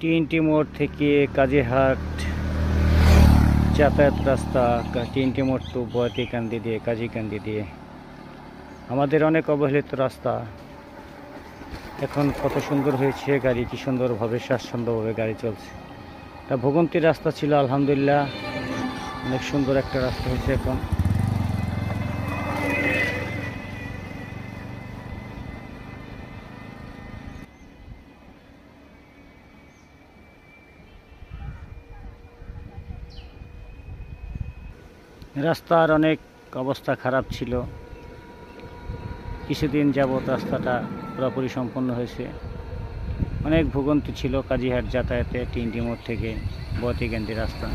TNT মোড় থেকে কাজীহাট যাতায়াত রাস্তা, টিএনটি মোড় টু বয়াতিকান্দি দিয়ে কাজীকান্দি দিয়ে আমাদের অনেক অবহেলিত রাস্তা এখন কত সুন্দর হয়েছে। গাড়ি কি সুন্দরভাবে স্বাচ্ছন্দ্যভাবে গাড়ি চলছে। এটা ভোগান্তির রাস্তা ছিল, আলহামদুলিল্লাহ অনেক সুন্দর একটা রাস্তা হয়েছে এখন। রাস্তার অনেক অবস্থা খারাপ ছিল, কিছুদিন যাবৎ রাস্তাটা পুরোপুরি সম্পন্ন হয়েছে। অনেক ভোগান্তি ছিল কাজীহাট যাতায়াতে টিএনটি মোড় থেকে বয়াতিকান্দি রাস্তা।